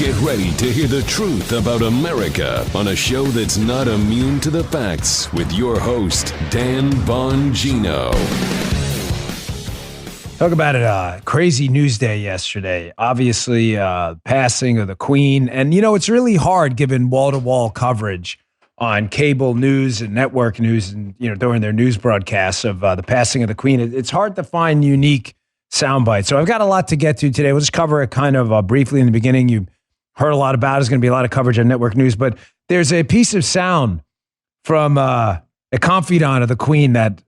Get ready to hear the truth about America on a show that's not immune to the facts with your host, Dan Bongino. Talk about it, crazy news day yesterday. Obviously, passing of the Queen. And, it's really hard given wall-to-wall coverage on cable news and network news and, during their news broadcasts of the passing of the Queen. It's hard to find unique sound bites. So I've got a lot to get to today. We'll just cover it kind of briefly in the beginning. You heard a lot about it. There's going to be a lot of coverage on network news, but there's a piece of sound from a confidant of the Queen that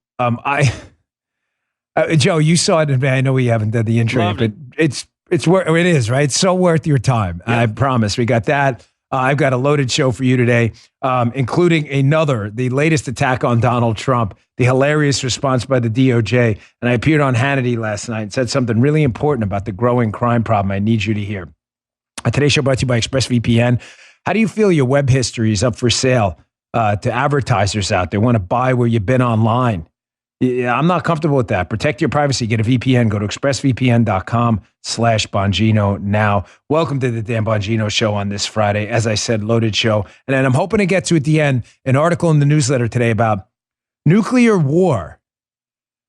Joe, you saw it. I know we haven't done the intro, but it is, right? It's so worth your time. Yeah. I promise. We got that. I've got a loaded show for you today, including the latest attack on Donald Trump, the hilarious response by the DOJ. And I appeared on Hannity last night and said something really important about the growing crime problem I need you to hear. Today's show brought to you by ExpressVPN. How do you feel your web history is up for sale to advertisers out there? Want to buy where you've been online? Yeah, I'm not comfortable with that. Protect your privacy. Get a VPN. Go to expressvpn.com/Bongino now. Welcome to the Dan Bongino Show on this Friday. As I said, loaded show. And then I'm hoping to get to at the end an article in the newsletter today about nuclear war.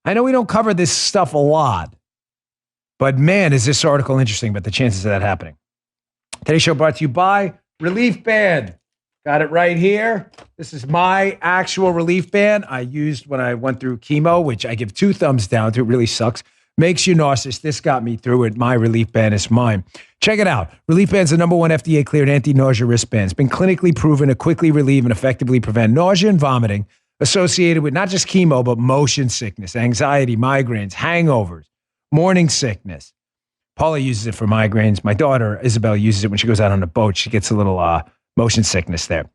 I know we don't cover this stuff a lot, but man, is this article interesting about the chances of that happening. Today's show brought to you by Relief Band. Got it right here. This is my actual relief band I used when I went through chemo, which I give 2 thumbs down to. It really sucks. Makes you nauseous. This got me through it. My relief band is mine. Check it out. Relief Band's the #1 FDA-cleared anti-nausea wristband. It's been clinically proven to quickly relieve and effectively prevent nausea and vomiting associated with not just chemo, but motion sickness, anxiety, migraines, hangovers, morning sickness. Paula uses it for migraines. My daughter, Isabel, uses it when she goes out on a boat. She gets a little motion sickness there.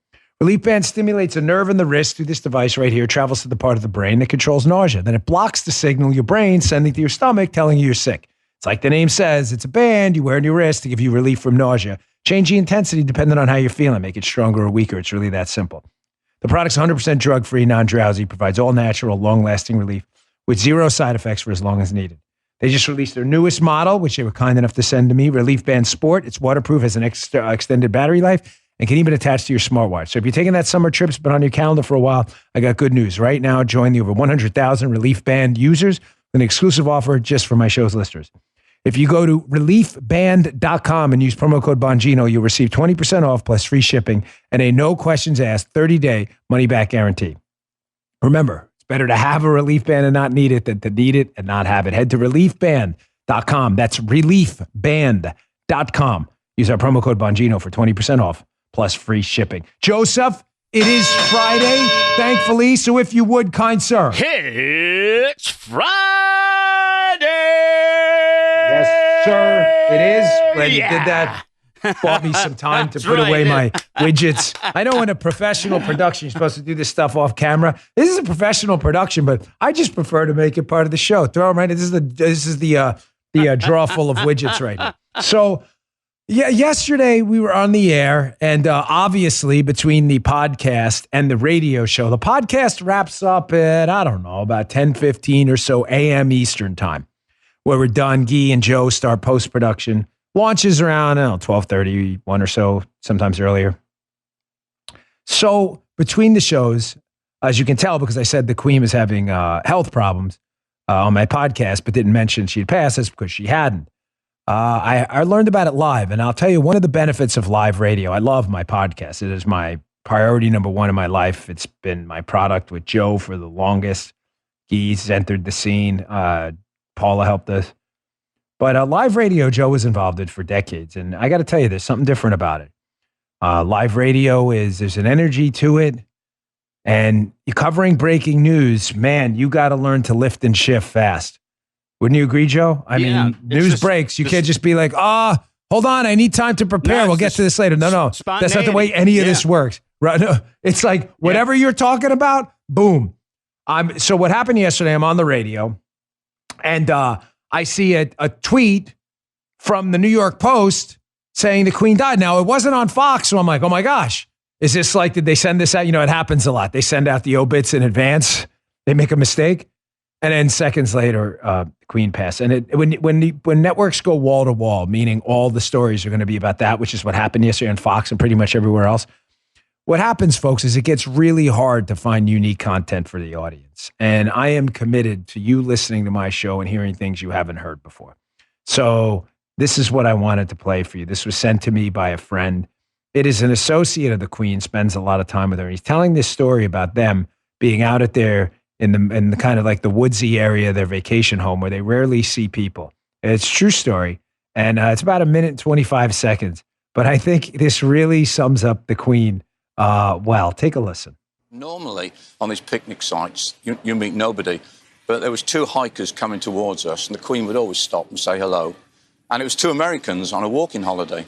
Relief Band stimulates a nerve in the wrist through this device right here, travels to the part of the brain that controls nausea. Then it blocks the signal your brain sending to your stomach telling you you're sick. It's like the name says, it's a band you wear on your wrist to give you relief from nausea. Change the intensity depending on how you're feeling. Make it stronger or weaker. It's really that simple. The product's 100% drug-free, non-drowsy, provides all-natural, long-lasting relief with 0 side effects for as long as needed. They just released their newest model, which they were kind enough to send to me, Relief Band Sport. It's waterproof, has an extended battery life, and can even attach to your smartwatch. So if you're taking that summer trip, it's been on your calendar for a while, I got good news. Right now, join the over 100,000 Relief Band users with an exclusive offer just for my show's listeners. If you go to reliefband.com and use promo code Bongino, you'll receive 20% off plus free shipping and a no questions asked 30-day money-back guarantee. Remember, it's better to have a relief band and not need it than to need it and not have it. Head to reliefband.com. That's reliefband.com. Use our promo code Bongino for 20% off plus free shipping. Joseph, it is Friday, thankfully. So if you would, kind sir. It's Friday. Yes, sir, it is. Glad you did that. Bought me some time to put away my widgets. I know in a professional production, you're supposed to do this stuff off camera. This is a professional production, but I just prefer to make it part of the show. Throw them right. This is the drawer full of widgets right here. So, yeah, yesterday we were on the air, and obviously between the podcast and the radio show, the podcast wraps up at, I don't know, about 10:15 or so a.m. Eastern time, where we're done. Guy and Joe start post-production. Launches around 12:30, 1 or so, sometimes earlier. So between the shows, as you can tell, because I said the Queen was having health problems on my podcast, but didn't mention she had passed, that's because she hadn't. I learned about it live, and I'll tell you one of the benefits of live radio. I love my podcast. It is my priority number 1 in my life. It's been my product with Joe for the longest. He's entered the scene. Paula helped us. But live radio, Joe was involved in for decades, and I got to tell you, there's something different about it. Live radio there's an energy to it, and you're covering breaking news. Man, you got to learn to lift and shift fast. Wouldn't you agree, Joe? I mean, news breaks. You can't just be like, hold on, I need time to prepare. We'll get to this later. No, that's not the way any of this works. Right? No, it's like whatever you're talking about, boom. So what happened yesterday, I'm on the radio, and I see a tweet from the New York Post saying the Queen died. Now, it wasn't on Fox, so I'm like, oh my gosh. Is this like, did they send this out? It happens a lot. They send out the obits in advance. They make a mistake. And then seconds later, Queen passed. And when networks go wall to wall, meaning all the stories are going to be about that, which is what happened yesterday on Fox and pretty much everywhere else. What happens, folks, is it gets really hard to find unique content for the audience. And I am committed to you listening to my show and hearing things you haven't heard before. So this is what I wanted to play for you. This was sent to me by a friend. It is an associate of the Queen, spends a lot of time with her. He's telling this story about them being out at their in the kind of like the woodsy area of their vacation home where they rarely see people. It's a true story. And it's about 1 minute and 25 seconds. But I think this really sums up the Queen well. Take a listen. Normally on these picnic sites, you meet nobody. But there was 2 hikers coming towards us, and the Queen would always stop and say hello. And it was 2 Americans on a walking holiday.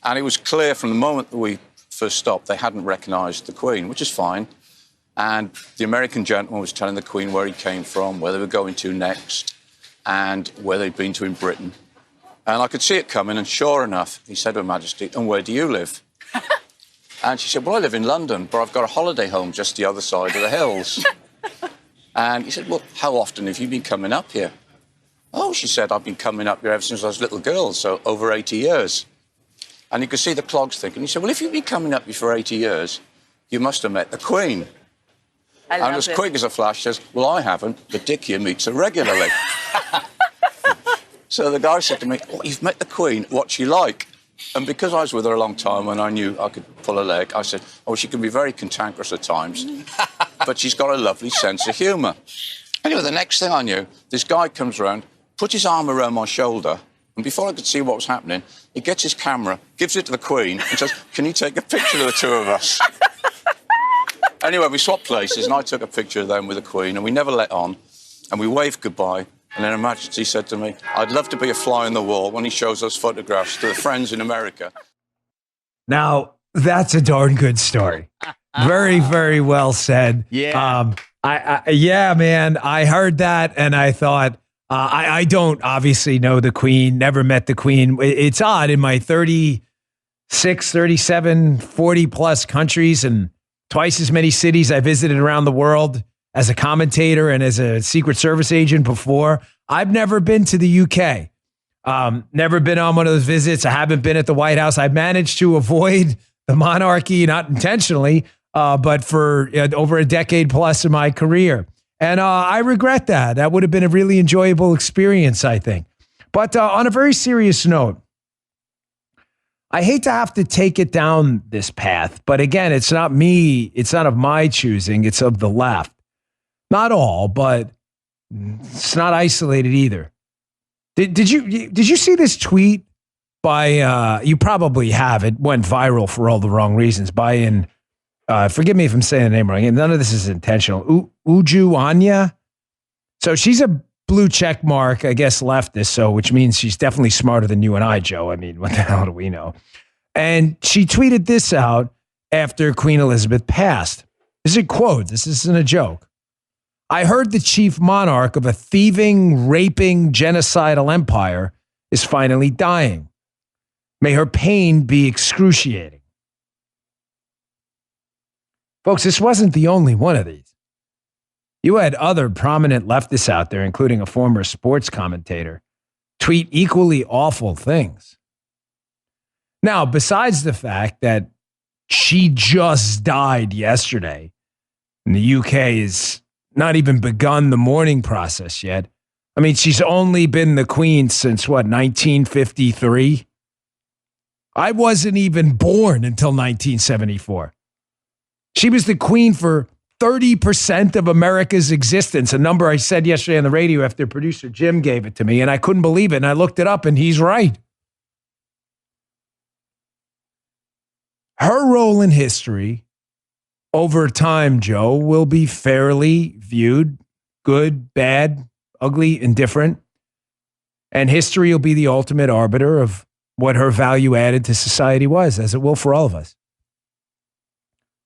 And it was clear from the moment that we first stopped, they hadn't recognised the Queen, which is fine. And the American gentleman was telling the Queen where he came from, where they were going to next, and where they'd been to in Britain. And I could see it coming, and sure enough, he said to Her Majesty, "And where do you live?" And she said, "Well, I live in London, but I've got a holiday home just the other side of the hills." And he said, "Well, how often have you been coming up here?" "Oh," she said, "I've been coming up here ever since I was a little girl, so over 80 years. And you could see the clogs thinking. He said, "Well, if you've been coming up here for 80 years, you must have met the Queen." And as quick as a flash says, "Well, I haven't, but Dick here meets her regularly." So the guy said to me, "Oh, you've met the Queen, what's she like?" And because I was with her a long time and I knew I could pull a leg, I said, "Oh, she can be very cantankerous at times, but she's got a lovely sense of humour." Anyway, the next thing I knew, this guy comes around, put his arm around my shoulder, and before I could see what was happening, he gets his camera, gives it to the Queen, and says, "Can you take a picture of the 2 of us?" Anyway, we swapped places, and I took a picture of them with the Queen, and we never let on, and we waved goodbye. And then Her Majesty said to me, "I'd love to be a fly on the wall when he shows those photographs to the friends in America." Now, that's a darn good story. Very, very well said. Yeah. Yeah, man. I heard that and I thought, I don't obviously know the Queen, never met the Queen. It's odd in my 36, 37, 40 plus countries and twice as many cities I visited around the world as a commentator and as a Secret Service agent before. I've never been to the UK. Never been on one of those visits. I haven't been at the White House. I've managed to avoid the monarchy, not intentionally, but for over a decade plus in my career. And I regret that. That would have been a really enjoyable experience, I think. But on a very serious note, I hate to have to take it down this path, but again, it's not me. It's not of my choosing. It's of the left. Not all, but it's not isolated either. Did you see this tweet by, you probably have, it went viral for all the wrong reasons, by forgive me if I'm saying the name wrong, none of this is intentional, Uju Anya. So she's a blue check mark, I guess leftist, so which means she's definitely smarter than you and I, Joe. I mean, what the hell do we know? And she tweeted this out after Queen Elizabeth passed. This is a quote. This isn't a joke. "I heard the chief monarch of a thieving, raping, genocidal empire is finally dying. May her pain be excruciating." Folks, this wasn't the only one of these. You had other prominent leftists out there, including a former sports commentator, tweet equally awful things. Now, besides the fact that she just died yesterday, and the UK has not even begun the mourning process yet. I mean, she's only been the Queen since, 1953? I wasn't even born until 1974. She was the Queen for 30% of America's existence, a number I said yesterday on the radio after producer Jim gave it to me, and I couldn't believe it, and I looked it up, and he's right. Her role in history over time, Joe, will be fairly viewed, good, bad, ugly, indifferent, and history will be the ultimate arbiter of what her value added to society was, as it will for all of us.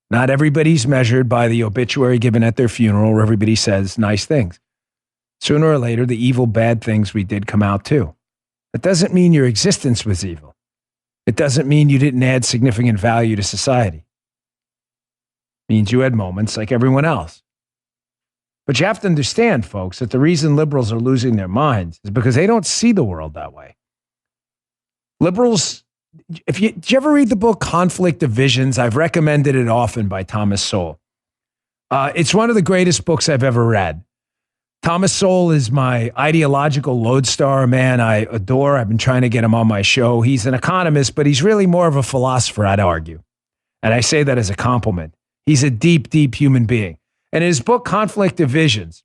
Not everybody's measured by the obituary given at their funeral where everybody says nice things. Sooner or later, the evil, bad things we did come out too. That doesn't mean your existence was evil. It doesn't mean you didn't add significant value to society. It means you had moments like everyone else. But you have to understand, folks, that the reason liberals are losing their minds is because they don't see the world that way. Liberals, did you ever read the book Conflict of Visions? I've recommended it often by Thomas Sowell. It's one of the greatest books I've ever read. Thomas Sowell is my ideological lodestar, man I adore. I've been trying to get him on my show. He's an economist, but he's really more of a philosopher, I'd argue. And I say that as a compliment. He's a deep, deep human being. And his book, Conflict of Visions,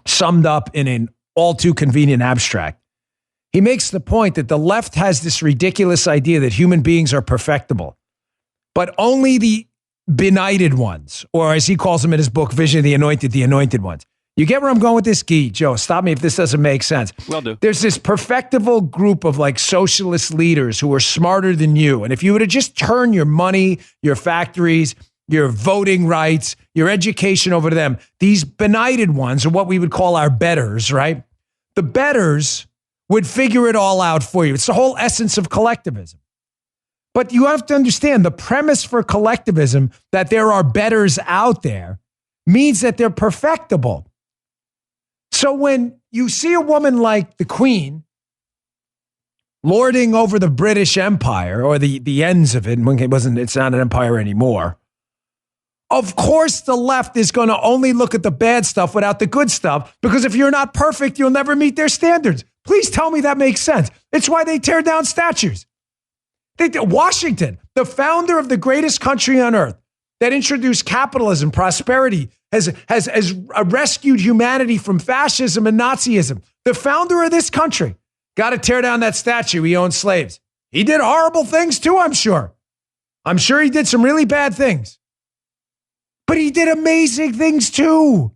summed up in an all too convenient abstract, he makes the point that the left has this ridiculous idea that human beings are perfectible, but only the benighted ones, or as he calls them in his book, Vision of the anointed ones. You get where I'm going with this, Guy? Joe, stop me if this doesn't make sense. Will do. There's this perfectible group of like socialist leaders who are smarter than you. And if you were to just turn your money, your factories, your voting rights, your education over to them, these benighted ones are what we would call our betters, right? The betters would figure it all out for you. It's the whole essence of collectivism. But you have to understand the premise for collectivism, that there are betters out there, means that they're perfectible. So when you see a woman like the Queen lording over the British Empire, or the ends of it, it's not an empire anymore, of course the left is going to only look at the bad stuff without the good stuff, because if you're not perfect, you'll never meet their standards. Please tell me that makes sense. It's why they tear down statues. Washington, the founder of the greatest country on earth, that introduced capitalism, prosperity, has rescued humanity from fascism and Nazism. The founder of this country got to tear down that statue. He owned slaves. He did horrible things too, I'm sure. I'm sure he did some really bad things. But he did amazing things too.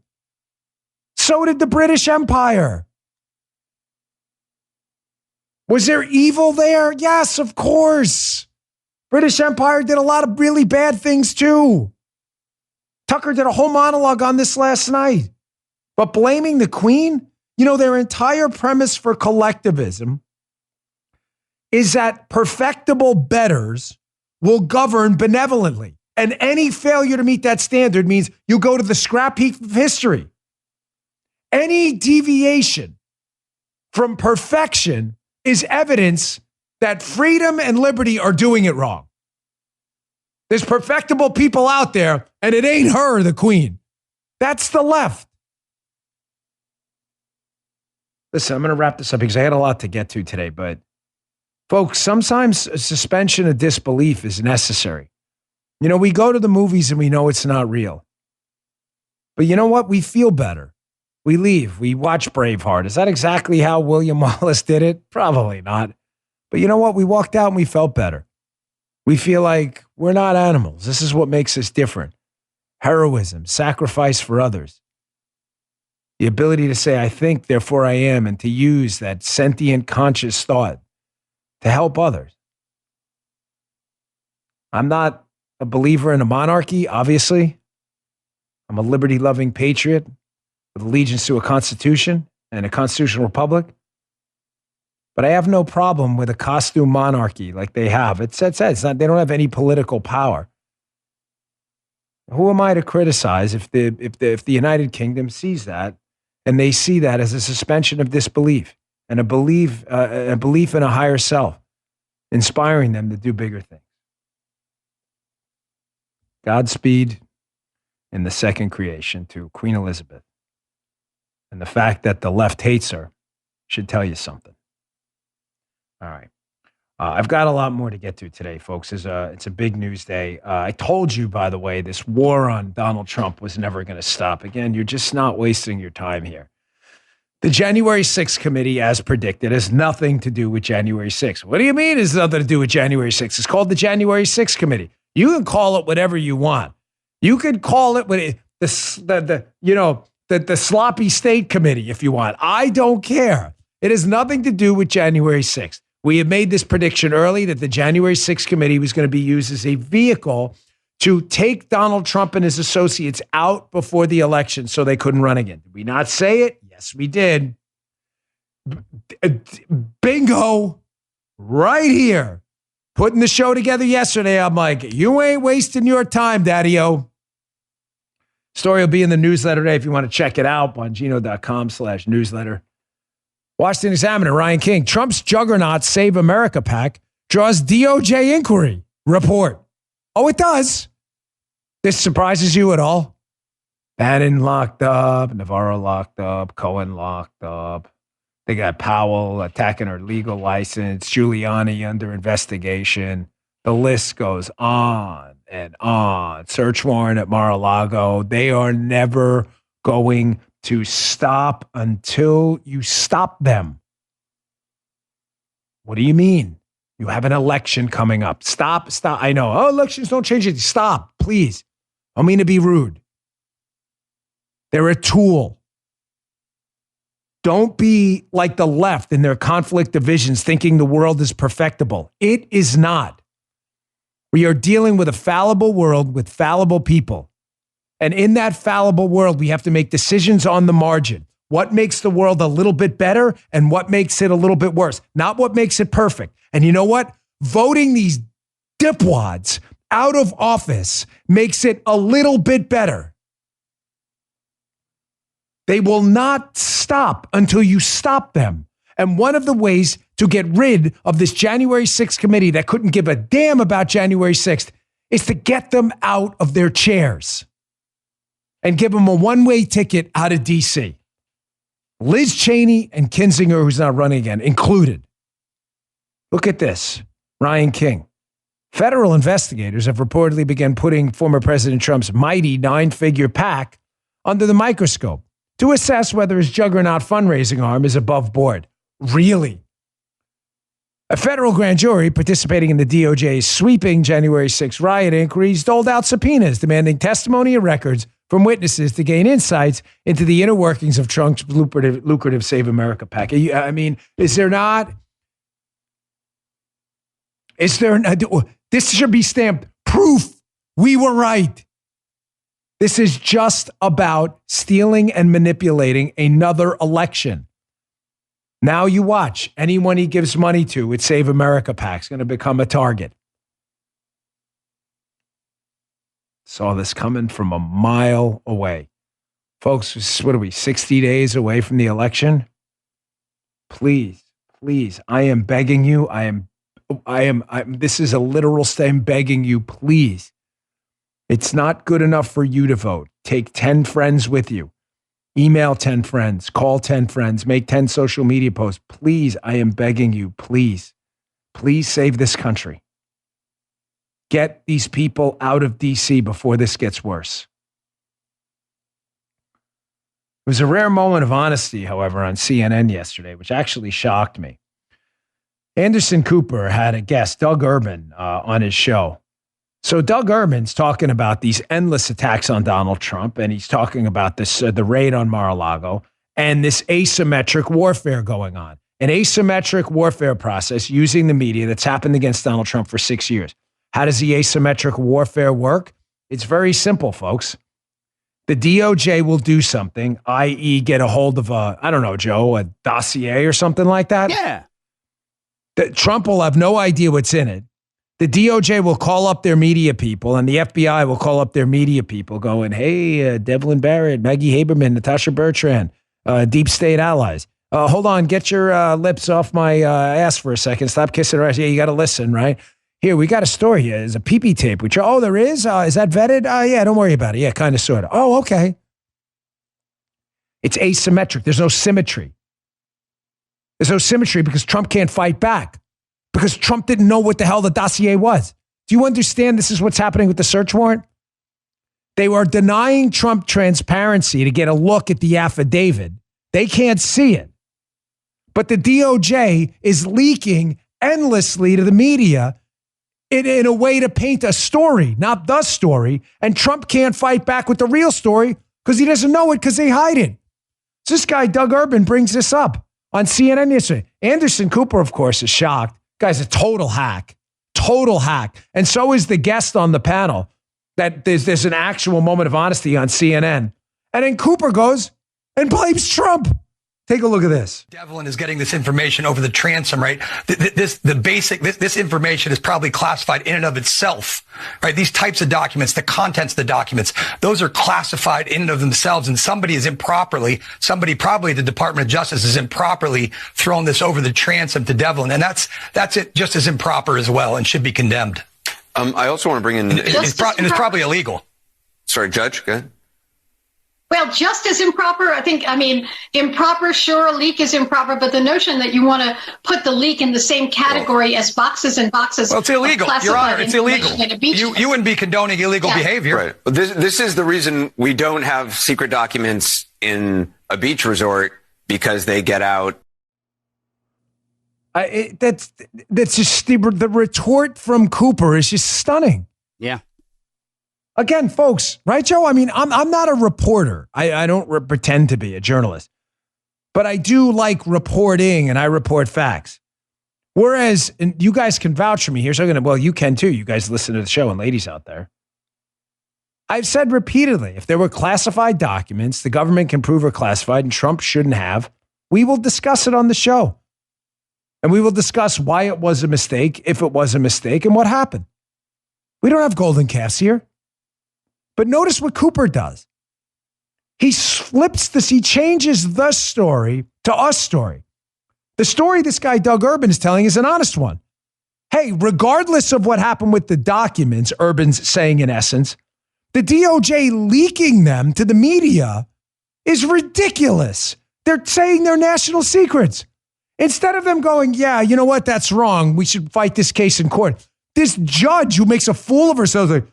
So did the British Empire. Was there evil there? Yes, of course. British Empire did a lot of really bad things too. Tucker did a whole monologue on this last night. But blaming the Queen, their entire premise for collectivism is that perfectible betters will govern benevolently. And any failure to meet that standard means you go to the scrap heap of history. Any deviation from perfection is evidence that freedom and liberty are doing it wrong. There's perfectible people out there, and it ain't her, the Queen. That's the left. Listen, I'm going to wrap this up because I had a lot to get to today, but folks, sometimes a suspension of disbelief is necessary. We go to the movies and we know it's not real. But you know what? We feel better. We leave. We watch Braveheart. Is that exactly how William Wallace did it? Probably not. But you know what? We walked out and we felt better. We feel like we're not animals. This is what makes us different. Heroism, sacrifice for others. The ability to say, I think, therefore I am, and to use that sentient, conscious thought to help others. I'm not a believer in a monarchy, obviously. I'm a liberty-loving patriot with allegiance to a constitution and a constitutional republic. But I have no problem with a costume monarchy like they have. It's not, they don't have any political power. Who am I to criticize if the United Kingdom sees that, and they see that as a suspension of disbelief and a belief in a higher self, inspiring them to do bigger things? Godspeed in the second creation to Queen Elizabeth. And the fact that the left hates her should tell you something. All right. I've got a lot more to get to today, folks. It's a big news day. I told you, by the way, this war on Donald Trump was never going to stop. Again, you're just not wasting your time here. The January 6th committee, as predicted, has nothing to do with January 6th. What do you mean it has nothing to do with January 6th? It's called the January 6th committee. You can call it whatever you want. You could call it the sloppy state committee if you want. I don't care. It has nothing to do with January 6th. We had made this prediction early that the January 6th committee was going to be used as a vehicle to take Donald Trump and his associates out before the election so they couldn't run again. Did we not say it? Yes, we did. Bingo. Right here. Putting the show together yesterday, I'm like, you ain't wasting your time, Daddy-O. Story will be in the newsletter today if you want to check it out. Bongino.com/newsletter. Washington Examiner, Ryan King. Trump's juggernaut Save America PAC draws DOJ inquiry report. Oh, it does. This surprises you at all? Bannon locked up, Navarro locked up, Cohen locked up. They got Powell attacking her legal license, Giuliani under investigation. The list goes on and on. Search warrant at Mar-a-Lago. They are never going to stop until you stop them. What do you mean? You have an election coming up. Stop. I know. Oh, elections don't change it. Stop, please. I don't mean to be rude. They're a tool. Don't be like the left in their conflict divisions thinking the world is perfectible. It is not. We are dealing with a fallible world with fallible people. And in that fallible world, we have to make decisions on the margin. What makes the world a little bit better and what makes it a little bit worse? Not what makes it perfect. And you know what? Voting these dipwads out of office makes it a little bit better. They will not stop until you stop them. And one of the ways to get rid of this January 6th committee that couldn't give a damn about January 6th is to get them out of their chairs and give them a one-way ticket out of D.C. Liz Cheney and Kinzinger, who's not running again, included. Look at this. Ryan King. Federal investigators have reportedly begun putting former President Trump's mighty 9-figure PAC under the microscope to assess whether his juggernaut fundraising arm is above board. Really? A federal grand jury participating in the DOJ's sweeping January 6 riot inquiries doled out subpoenas demanding testimony and records from witnesses to gain insights into the inner workings of Trump's lucrative Save America PAC. I mean, is there not? This should be stamped proof we were right. This is just about stealing and manipulating another election. Now you watch. Anyone he gives money to with Save America PAC is going to become a target. Saw this coming from a mile away. Folks, what are we, 60 days away from the election? Please, I am begging you. This is a literal statement, begging you, please. It's not good enough for you to vote. Take 10 friends with you. Email 10 friends. Call 10 friends. Make 10 social media posts. Please, I am begging you, please. Please save this country. Get these people out of D.C. before this gets worse. It was a rare moment of honesty, however, on CNN yesterday, which actually shocked me. Anderson Cooper had a guest, Doug Urban, on his show. So Doug Urban's talking about these endless attacks on Donald Trump, and he's talking about this the raid on Mar-a-Lago and this asymmetric warfare going on. An asymmetric warfare process using the media that's happened against Donald Trump for 6 years. How does the asymmetric warfare work? It's very simple, folks. The DOJ will do something, i.e. get a hold of a dossier or something like that. Yeah. Trump will have no idea what's in it. The DOJ will call up their media people, and the FBI will call up their media people going, hey, Devlin Barrett, Maggie Haberman, Natasha Bertrand, deep state allies. Hold on, get your lips off my ass for a second. Stop kissing her ass. Yeah, you got to listen, right? Here, we got a story here. There's a pee-pee tape. Oh, there is? Is that vetted? Yeah, don't worry about it. Yeah, kind of, sort of. Oh, okay. It's asymmetric. There's no symmetry. There's no symmetry because Trump can't fight back. Because Trump didn't know what the hell the dossier was. Do you understand this is what's happening with the search warrant? They were denying Trump transparency to get a look at the affidavit. They can't see it. But the DOJ is leaking endlessly to the media in a way to paint a story, not the story. And Trump can't fight back with the real story because he doesn't know it because they hide it. So this guy, Doug Urban, brings this up on CNN yesterday. Anderson Cooper, of course, is shocked. Guy's a total hack. And so is the guest on the panel that there's an actual moment of honesty on CNN. And then Cooper goes and blames Trump. Take a look at this. Devlin is getting this information over the transom, right? This information is probably classified in and of itself, right? These types of documents, the contents of the documents, those are classified in and of themselves, and somebody, probably the Department of Justice, is improperly throwing this over the transom to Devlin, and that's it, just as improper as well, and should be condemned. I also want to bring in, it's probably illegal. Sorry, Judge, go ahead. Well, just as improper, improper, sure, a leak is improper, but the notion that you want to put the leak in the same category as boxes and boxes. Well, it's illegal. Your Honor, it's illegal. You wouldn't be condoning illegal behavior. Right. But this is the reason we don't have secret documents in a beach resort, because they get out. That's just the retort from Cooper is just stunning. Yeah. Again, folks, right, Joe? I mean, I'm not a reporter. I don't pretend to be a journalist, but I do like reporting, and I report facts. Whereas, and you guys can vouch for me here, so you can too. You guys listen to the show, and ladies out there. I've said repeatedly, if there were classified documents the government can prove are classified and Trump shouldn't have, we will discuss it on the show. And we will discuss why it was a mistake, if it was a mistake, and what happened. We don't have golden calves here. But notice what Cooper does. He flips this, he changes the story to us story. The story this guy, Doug Urban, is telling is an honest one. Hey, regardless of what happened with the documents, Urban's saying in essence, the DOJ leaking them to the media is ridiculous. They're saying they're national secrets. Instead of them going, yeah, you know what, that's wrong, we should fight this case in court. This judge who makes a fool of herself is like,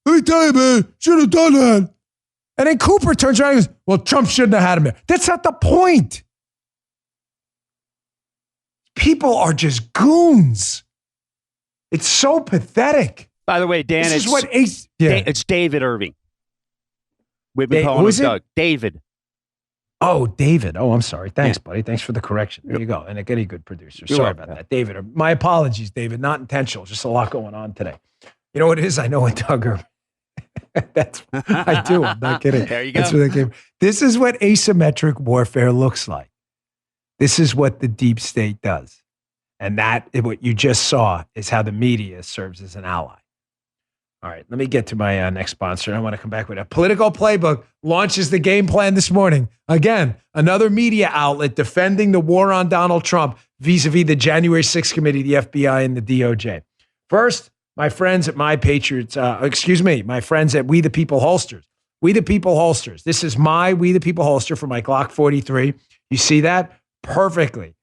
let me tell you, man, should have done that. And then Cooper turns around and goes, well, Trump shouldn't have had him there. That's not the point. People are just goons. It's so pathetic. By the way, Dan, it's David Irving. We've been calling him Doug. David. Oh, David. Oh, I'm sorry. Thanks, buddy. Thanks for the correction. There you go. And a good producer. Sorry about that. David. My apologies, David. Not intentional. Just a lot going on today. You know what it is? I know what Doug Urban. I do. I'm not kidding. There you go. That's where they came. This is what asymmetric warfare looks like. This is what the deep state does. And what you just saw is how the media serves as an ally. All right, let me get to my next sponsor. I want to come back with a Political Playbook launches the game plan this morning. Again, another media outlet defending the war on Donald Trump vis-a-vis the January 6th committee, the FBI, and the DOJ. First, my friends at my friends at We the People Holsters. We the People Holsters. This is my We the People holster for my Glock 43. You see that? Perfectly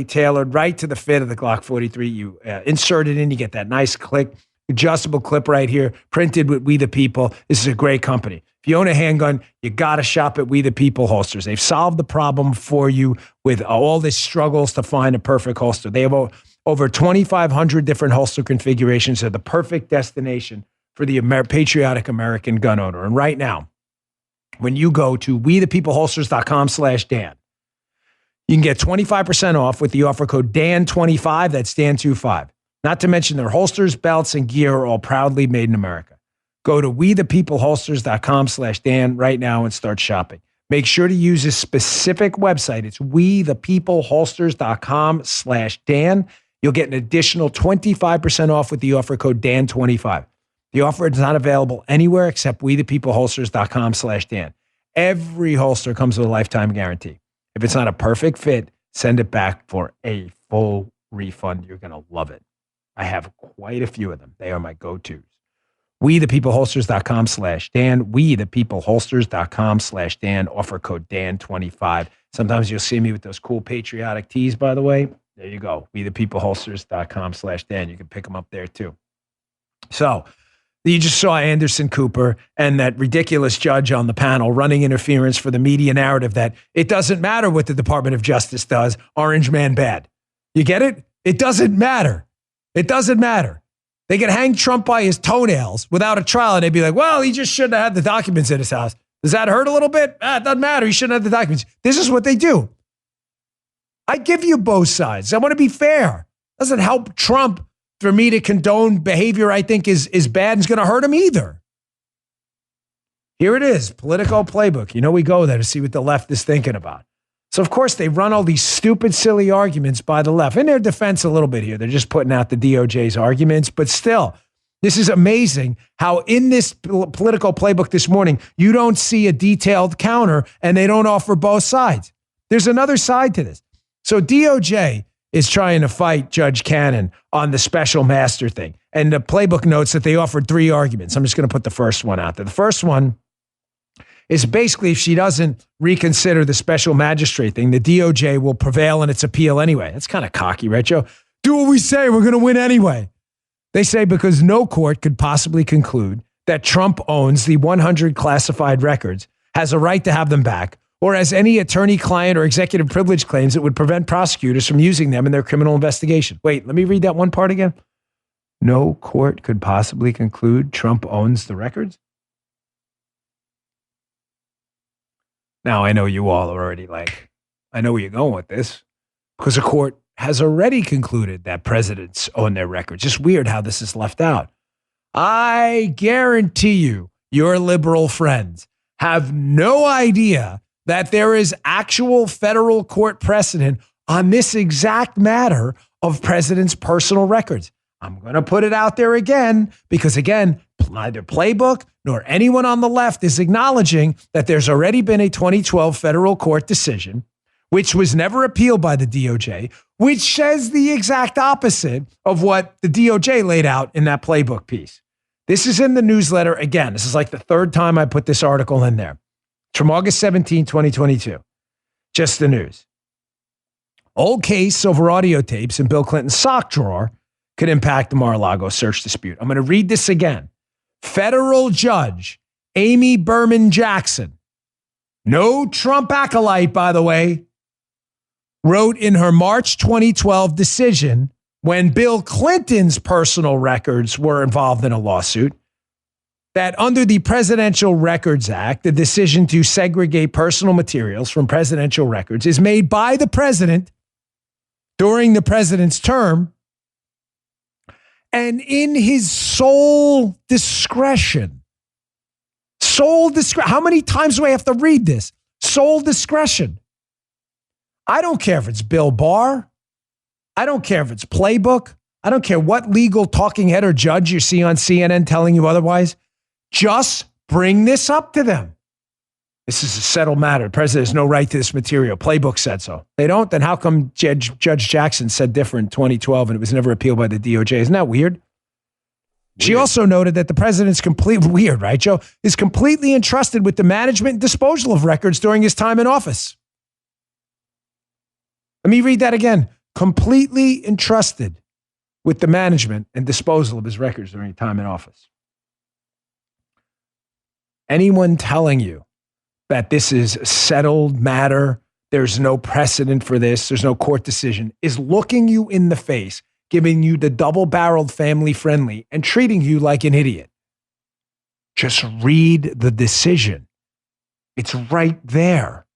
tailored right to the fit of the Glock 43. You insert it in, you get that nice click. Adjustable clip right here, printed with We the People. This is a great company. If you own a handgun, you got to shop at We the People Holsters. They've solved the problem for you with all this struggles to find a perfect holster. They have over 2,500 different holster configurations. They're the perfect destination for the patriotic American gun owner. And right now, when you go to wethepeopleholsters.com/Dan, you can get 25% off with the offer code DAN25. That's DAN25. Not to mention their holsters, belts, and gear are all proudly made in America. Go to wethepeopleholsters.com/Dan right now and start shopping. Make sure to use this specific website. It's wethepeopleholsters.com/Dan. You'll get an additional 25% off with the offer code DAN25. The offer is not available anywhere except wethepeopleholsters.com/Dan. Every holster comes with a lifetime guarantee. If it's not a perfect fit, send it back for a full refund. You're going to love it. I have quite a few of them. They are my go-tos. wethepeopleholsters.com/Dan. wethepeopleholsters.com/Dan. Offer code DAN25. Sometimes you'll see me with those cool patriotic tees, by the way. There you go. wethepeopleholsters.com/Dan. You can pick them up there too. So you just saw Anderson Cooper and that ridiculous judge on the panel running interference for the media narrative that it doesn't matter what the Department of Justice does. Orange man bad. You get it? It doesn't matter. It doesn't matter. They could hang Trump by his toenails without a trial, and they'd be like, well, he just shouldn't have had the documents in his house. Does that hurt a little bit? It doesn't matter. He shouldn't have the documents. This is what they do. I give you both sides. I want to be fair. It doesn't help Trump for me to condone behavior I think is bad and is going to hurt him either. Here it is, Political Playbook. You know we go there to see what the left is thinking about. So, of course, they run all these stupid, silly arguments by the left. In their defense, a little bit here. They're just putting out the DOJ's arguments. But still, this is amazing how in this political playbook this morning, you don't see a detailed counter and they don't offer both sides. There's another side to this. So DOJ is trying to fight Judge Cannon on the special master thing. And the playbook notes that they offered 3 arguments. I'm just going to put the first one out there. The first one is basically if she doesn't reconsider the special magistrate thing, the DOJ will prevail in its appeal anyway. That's kind of cocky, right, Joe? Do what we say. We're going to win anyway. They say because no court could possibly conclude that Trump owns the 100 classified records, has a right to have them back, or has any attorney-client or executive privilege claims that would prevent prosecutors from using them in their criminal investigation. Wait, let me read that one part again. No court could possibly conclude Trump owns the records? Now, I know you all are already like, I know where you're going with this, because a court has already concluded that presidents own their records. Just weird how this is left out. I guarantee you, your liberal friends have no idea that there is actual federal court precedent on this exact matter of presidents' personal records. I'm going to put it out there again because, again, neither playbook nor anyone on the left is acknowledging that there's already been a 2012 federal court decision, which was never appealed by the DOJ, which says the exact opposite of what the DOJ laid out in that playbook piece. This is in the newsletter. Again, this is like the 3rd time I put this article in there. It's from August 17, 2022. Just the news. Old case over audio tapes in Bill Clinton's sock drawer could impact the Mar-a-Lago search dispute. I'm going to read this again. Federal Judge Amy Berman Jackson, no Trump acolyte, by the way, wrote in her March 2012 decision when Bill Clinton's personal records were involved in a lawsuit that under the Presidential Records Act, the decision to segregate personal materials from presidential records is made by the president during the president's term and in his sole discretion. Sole discretion. How many times do I have to read this? Sole discretion. I don't care if it's Bill Barr. I don't care if it's Playbook. I don't care what legal talking head or judge you see on CNN telling you otherwise. Just bring this up to them. This is a settled matter. The president has no right to this material. Playbook said so. They don't? Then how come Judge Jackson said different in 2012 and it was never appealed by the DOJ? Isn't that weird? She also noted that the president's weird, right, Joe, is completely entrusted with the management and disposal of records during his time in office. Let me read that again. Completely entrusted with the management and disposal of his records during his time in office. Anyone telling you that this is a settled matter, there's no precedent for this, there's no court decision, is looking you in the face, giving you the double-barreled family friendly and treating you like an idiot. Just read the decision. It's right there.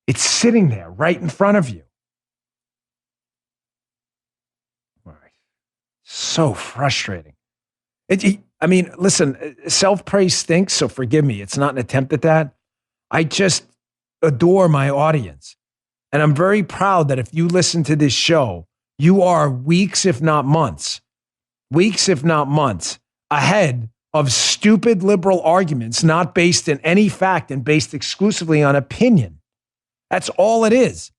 It's sitting there right in front of you. So frustrating. Listen, self-praise stinks, so forgive me. It's not an attempt at that. I just adore my audience. And I'm very proud that if you listen to this show, you are weeks, if not months, ahead of stupid liberal arguments not based in any fact and based exclusively on opinion. That's all it is.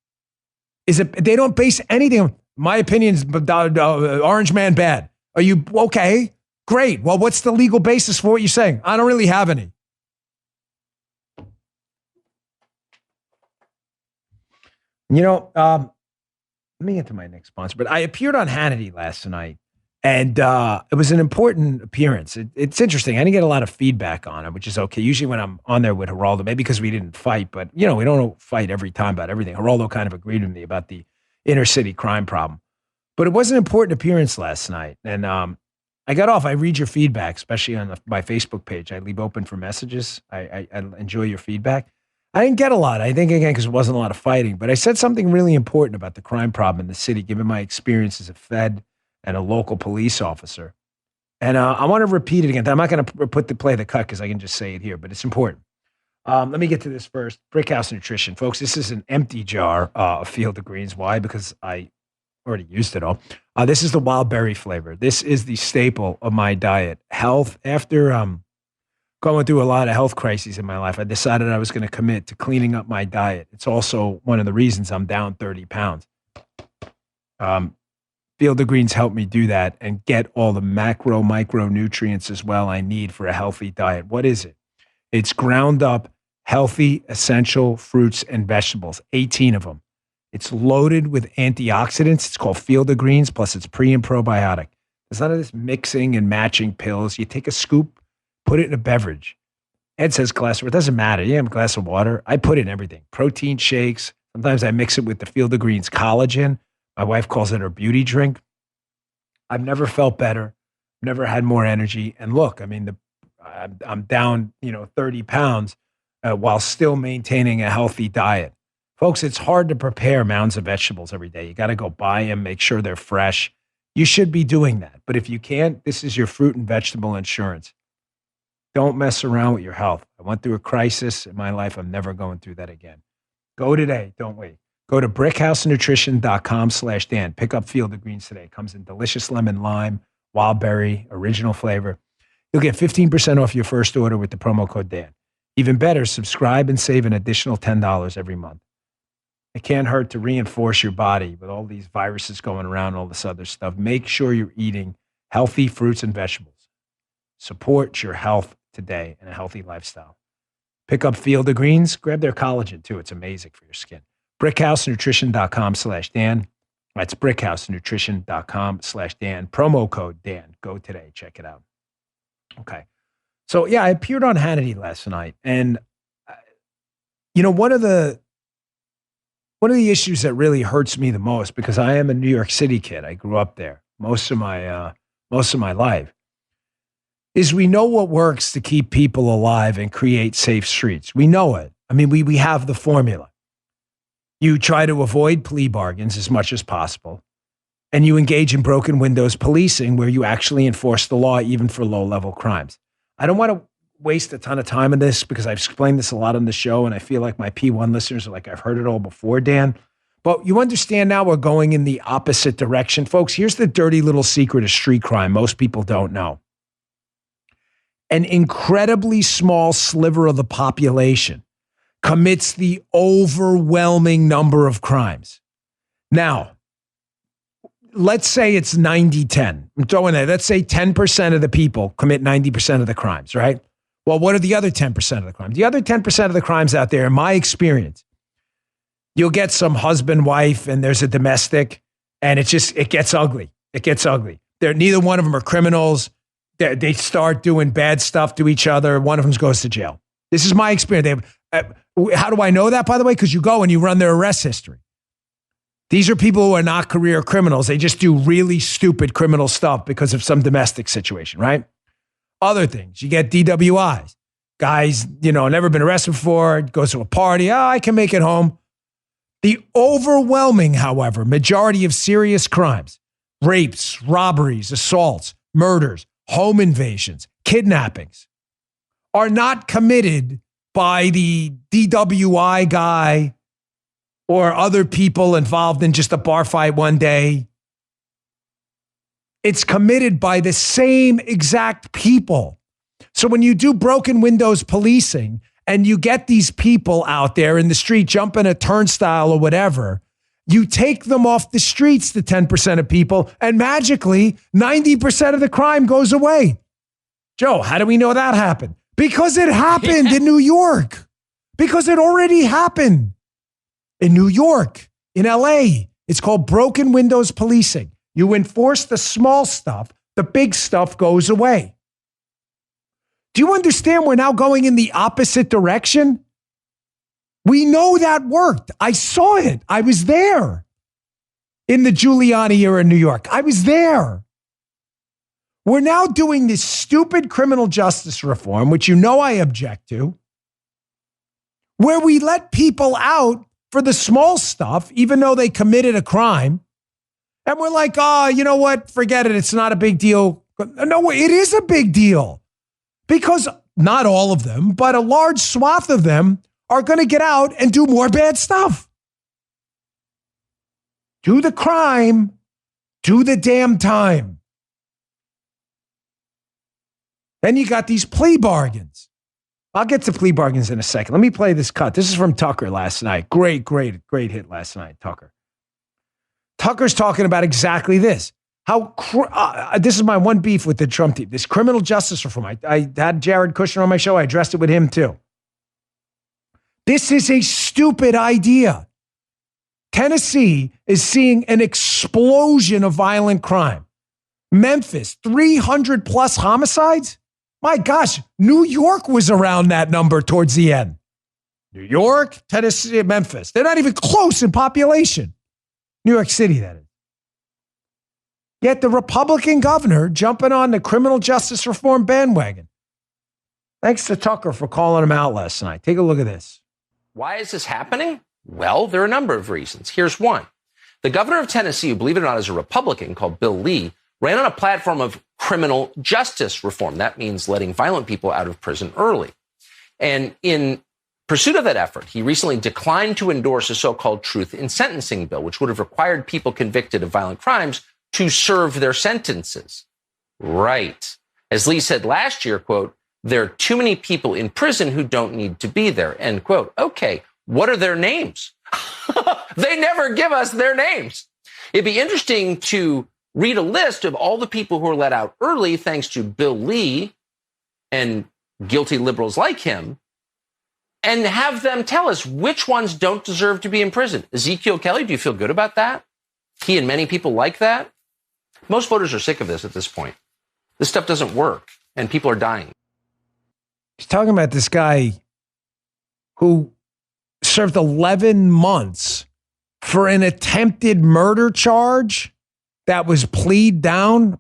They don't base anything on, my opinion is Orange Man bad. Are you okay? Great. Well, what's the legal basis for what you're saying? I don't really have any. Let me get to my next sponsor. But I appeared on Hannity last night, and it was an important appearance. It's interesting. I didn't get a lot of feedback on it, which is okay. Usually when I'm on there with Geraldo, maybe because we didn't fight, but, we don't fight every time about everything. Geraldo kind of agreed with me about the inner city crime problem. But it was an important appearance last night. And I got off. I read your feedback, especially on my Facebook page. I leave open for messages. I enjoy your feedback. I didn't get a lot. I think, again, because it wasn't a lot of fighting. But I said something really important about the crime problem in the city, given my experience as a Fed and a local police officer. And I want to repeat it again. I'm not going to play the cut because I can just say it here, but it's important. Let me get to this first. Brickhouse Nutrition. Folks, this is an empty jar of Field of Greens. Why? Because I already used it all. This is the wild berry flavor. This is the staple of my diet. Health, after going through a lot of health crises in my life, I decided I was going to commit to cleaning up my diet. It's also one of the reasons I'm down 30 pounds. Field of Greens helped me do that and get all the macro, micronutrients as well I need for a healthy diet. What is it? It's ground up, healthy, essential fruits and vegetables, 18 of them. It's loaded with antioxidants. It's called Field of Greens, plus it's pre and probiotic. There's none of this mixing and matching pills. You take a scoop, put it in a beverage. Ed says glass of water. It doesn't matter. You have a glass of water. I put it in everything. Protein shakes. Sometimes I mix it with the Field of Greens collagen. My wife calls it her beauty drink. I've never felt better. Never had more energy. And look, I mean, I'm down, 30 pounds while still maintaining a healthy diet. Folks, it's hard to prepare mounds of vegetables every day. You got to go buy them, make sure they're fresh. You should be doing that. But if you can't, this is your fruit and vegetable insurance. Don't mess around with your health. I went through a crisis in my life. I'm never going through that again. Go today. Don't wait. Go to brickhousenutrition.com/Dan. Pick up Field of Greens today. It comes in delicious lemon lime, wild berry, original flavor. You'll get 15% off your first order with the promo code Dan. Even better, subscribe and save an additional $10 every month. It can't hurt to reinforce your body with all these viruses going around, all this other stuff. Make sure you're eating healthy fruits and vegetables. Support your health today and a healthy lifestyle. Pick up Field of Greens. Grab their collagen, too. It's amazing for your skin. brickhousenutrition.com/Dan. That's brickhousenutrition.com/Dan. Promo code Dan. Go today. Check it out. Okay. So, yeah, I appeared on Hannity last night. And, one of the issues that really hurts me the most, because I am a New York City kid. I grew up there most of my life, is we know what works to keep people alive and create safe streets. We know it. I mean, we have the formula. You try to avoid plea bargains as much as possible, and you engage in broken windows policing where you actually enforce the law even for low-level crimes. I don't want to waste a ton of time on this because I've explained this a lot on the show, and I feel like my P1 listeners are like, I've heard it all before, Dan. But you understand now we're going in the opposite direction. Folks, here's the dirty little secret of street crime most people don't know. An incredibly small sliver of the population commits the overwhelming number of crimes. Now, let's say it's 90-10. I'm throwing that. Let's say 10% of the people commit 90% of the crimes, right? Well, what are the other 10% of the crimes? The other 10% of the crimes out there, in my experience, you'll get some husband, wife, and there's a domestic, and it gets ugly. It gets ugly. Neither one of them are criminals. They start doing bad stuff to each other. One of them goes to jail. This is my experience. How do I know that, by the way? Because you go and you run their arrest history. These are people who are not career criminals. They just do really stupid criminal stuff because of some domestic situation, right? Other things, you get DWIs. Guys, never been arrested before, goes to a party. I can make it home. The overwhelming, however, majority of serious crimes, rapes, robberies, assaults, murders, home invasions, kidnappings, are not committed by the DWI guy or other people involved in just a bar fight one day. It's committed by the same exact people. So when you do broken windows policing and you get these people out there in the street jumping a turnstile or whatever, you take them off the streets, the 10% of people, and magically 90% of the crime goes away. Joe, how do we know that happened? Because it happened in New York. Because it already happened in New York, in LA. It's called broken windows policing. You enforce the small stuff, the big stuff goes away. Do you understand we're now going in the opposite direction? We know that worked. I saw it. I was there in the Giuliani era in New York. I was there. We're now doing this stupid criminal justice reform, which I object to, where we let people out for the small stuff, even though they committed a crime. And we're like, you know what? Forget it. It's not a big deal. No, it is a big deal. Because not all of them, but a large swath of them are going to get out and do more bad stuff. Do the crime, do the damn time. Then you got these plea bargains. I'll get to plea bargains in a second. Let me play this cut. This is from Tucker last night. Great hit last night, Tucker. Tucker's talking about exactly this. This is my one beef with the Trump team. This criminal justice reform. I had Jared Kushner on my show. I addressed it with him too. This is a stupid idea. Tennessee is seeing an explosion of violent crime. Memphis, 300 plus homicides. My gosh, New York was around that number towards the end. New York, Tennessee, Memphis. They're not even close in population. New York City, that is. Yet the Republican governor jumping on the criminal justice reform bandwagon. Thanks to Tucker for calling him out last night. Take a look at this. Why is this happening? Well, there are a number of reasons. Here's one. The governor of Tennessee, who, believe it or not, is a Republican called Bill Lee, ran on a platform of criminal justice reform. That means letting violent people out of prison early. And in pursuit of that effort, he recently declined to endorse a so-called truth in sentencing bill, which would have required people convicted of violent crimes to serve their sentences. Right. As Lee said last year, quote, there are too many people in prison who don't need to be there, end quote. Okay, what are their names? They never give us their names. It'd be interesting to read a list of all the people who are let out early thanks to Bill Lee and guilty liberals like him, and have them tell us which ones don't deserve to be in prison. Ezekiel Kelly, do you feel good about that? He and many people like that. Most voters are sick of this at this point. This stuff doesn't work, and people are dying. He's talking about this guy who served 11 months for an attempted murder charge that was pled down.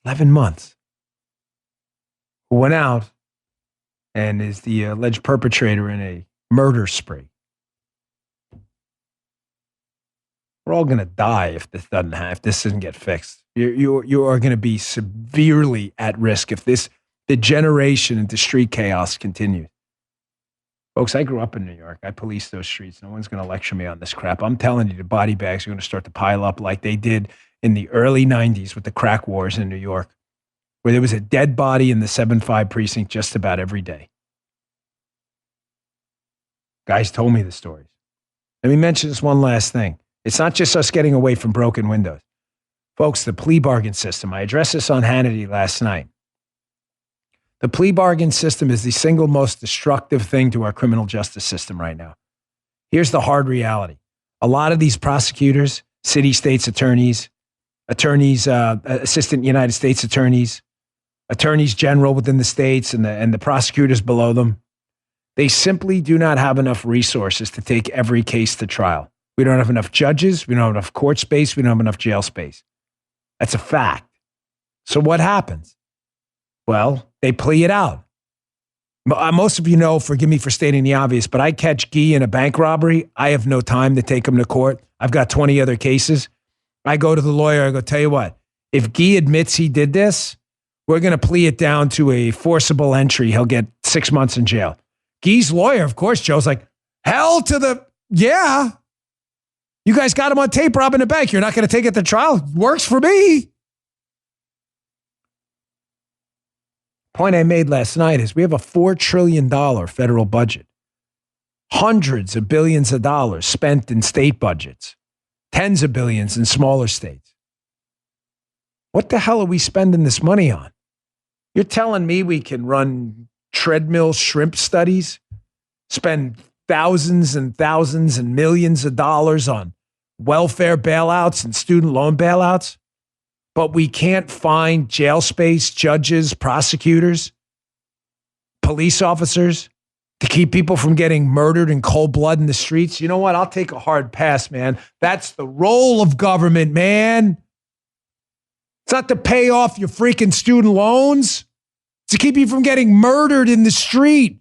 11 months. Who went out and is the alleged perpetrator in a murder spree. We're all going to die if this doesn't get fixed. You are going to be severely at risk if the degeneration into street chaos continues. Folks, I grew up in New York. I policed those streets. No one's going to lecture me on this crap. I'm telling you, the body bags are going to start to pile up like they did in the early 90s with the crack wars in New York, where there was a dead body in the 7-5 precinct just about every day. Guys told me the stories. Let me mention this one last thing. It's not just us getting away from broken windows. Folks, the plea bargain system. I addressed this on Hannity last night. The plea bargain system is the single most destructive thing to our criminal justice system right now. Here's the hard reality. A lot of these prosecutors, city states attorneys, assistant United States attorneys, attorneys general within the states and the prosecutors below them, they simply do not have enough resources to take every case to trial. We don't have enough judges. We don't have enough court space. We don't have enough jail space. That's a fact. So what happens? Well, they plea it out. Most of you know, forgive me for stating the obvious, but I catch Guy in a bank robbery. I have no time to take him to court. I've got 20 other cases. I go to the lawyer. I go, tell you what, if Guy admits he did this, we're going to plea it down to a forcible entry. He'll get 6 months in jail. Guy's lawyer, of course, Joe's like, hell to the, yeah. You guys got him on tape robbing a bank. You're not going to take it to trial? Works for me. Point I made last night is we have a $4 trillion federal budget. Hundreds of billions of dollars spent in state budgets. Tens of billions in smaller states. What the hell are we spending this money on? You're telling me we can run treadmill shrimp studies, spend thousands and thousands and millions of dollars on welfare bailouts and student loan bailouts, but we can't find jail space, judges, prosecutors, police officers to keep people from getting murdered in cold blood in the streets? You know what? I'll take a hard pass, man. That's the role of government, man. It's not to pay off your freaking student loans. It's to keep you from getting murdered in the street.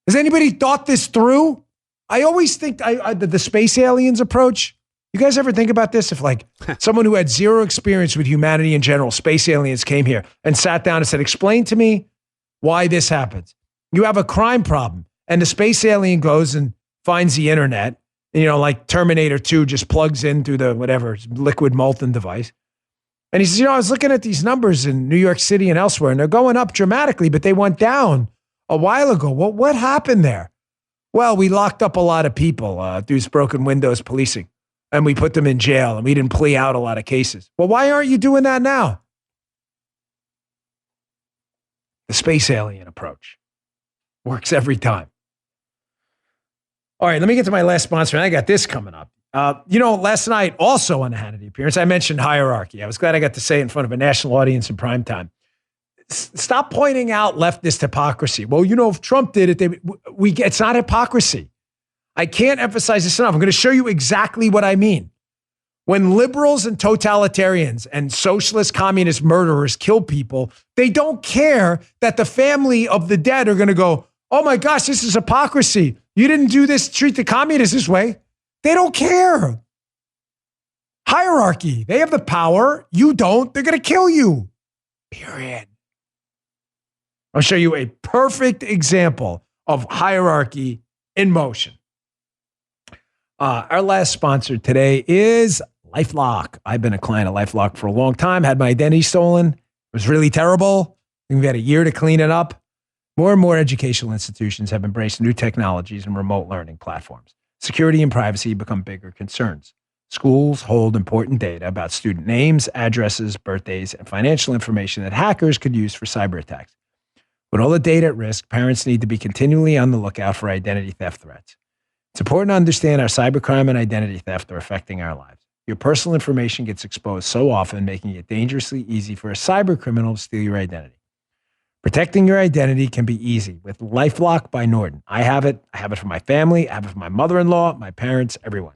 Has anybody thought this through? I always think the space aliens approach, You guys ever think about this? If like someone who had zero experience with humanity in general, space aliens came here and sat down and said, explain to me why this happens. You have a crime problem and the space alien goes and finds the internet, like Terminator 2 just plugs in through the whatever liquid molten device. And he says, I was looking at these numbers in New York City and elsewhere, and they're going up dramatically, but they went down a while ago. Well, what happened there? Well, we locked up a lot of people through broken windows policing, and we put them in jail, and we didn't plea out a lot of cases. Well, why aren't you doing that now? The space alien approach works every time. All right, let me get to my last sponsor, and I got this coming up. Last night, also on the Hannity appearance, I mentioned hierarchy. I was glad I got to say it in front of a national audience in prime time. Stop pointing out leftist hypocrisy. Well, if Trump did it, it's not hypocrisy. I can't emphasize this enough. I'm going to show you exactly what I mean. When liberals and totalitarians and socialist communist murderers kill people, they don't care that the family of the dead are going to go, oh my gosh, this is hypocrisy. You didn't do this, treat the communists this way. They don't care. Hierarchy. They have the power. You don't. They're going to kill you. Period. I'll show you a perfect example of hierarchy in motion. Our last sponsor today is LifeLock. I've been a client of LifeLock for a long time, had my identity stolen. It was really terrible. We've had a year to clean it up. More and more educational institutions have embraced new technologies and remote learning platforms. Security and privacy become bigger concerns. Schools hold important data about student names, addresses, birthdays, and financial information that hackers could use for cyber attacks. With all the data at risk, parents need to be continually on the lookout for identity theft threats. It's important to understand how cybercrime and identity theft are affecting our lives. Your personal information gets exposed so often, making it dangerously easy for a cyber criminal to steal your identity. Protecting your identity can be easy with LifeLock by Norton. I have it. I have it for my family. I have it for my mother-in-law, my parents, everyone.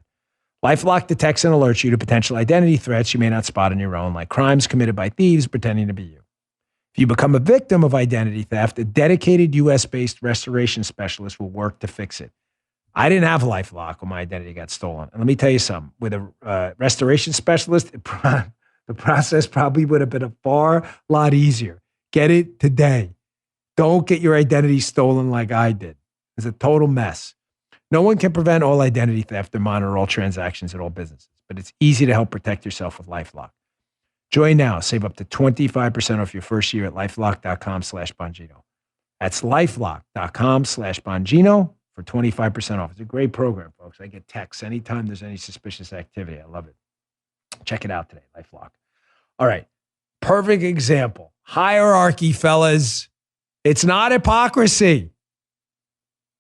LifeLock detects and alerts you to potential identity threats you may not spot on your own, like crimes committed by thieves pretending to be you. If you become a victim of identity theft, a dedicated U.S.-based restoration specialist will work to fix it. I didn't have LifeLock when my identity got stolen. And let me tell you something. With a restoration specialist, the process probably would have been a lot easier. Get it today. Don't get your identity stolen like I did. It's a total mess. No one can prevent all identity theft or monitor all transactions at all businesses, but it's easy to help protect yourself with LifeLock. Join now. Save up to 25% off your first year at LifeLock.com/Bongino. That's LifeLock.com/Bongino for 25% off. It's a great program, folks. I get texts anytime there's any suspicious activity. I love it. Check it out today, LifeLock. All right. Perfect example. Hierarchy, fellas. It's not hypocrisy.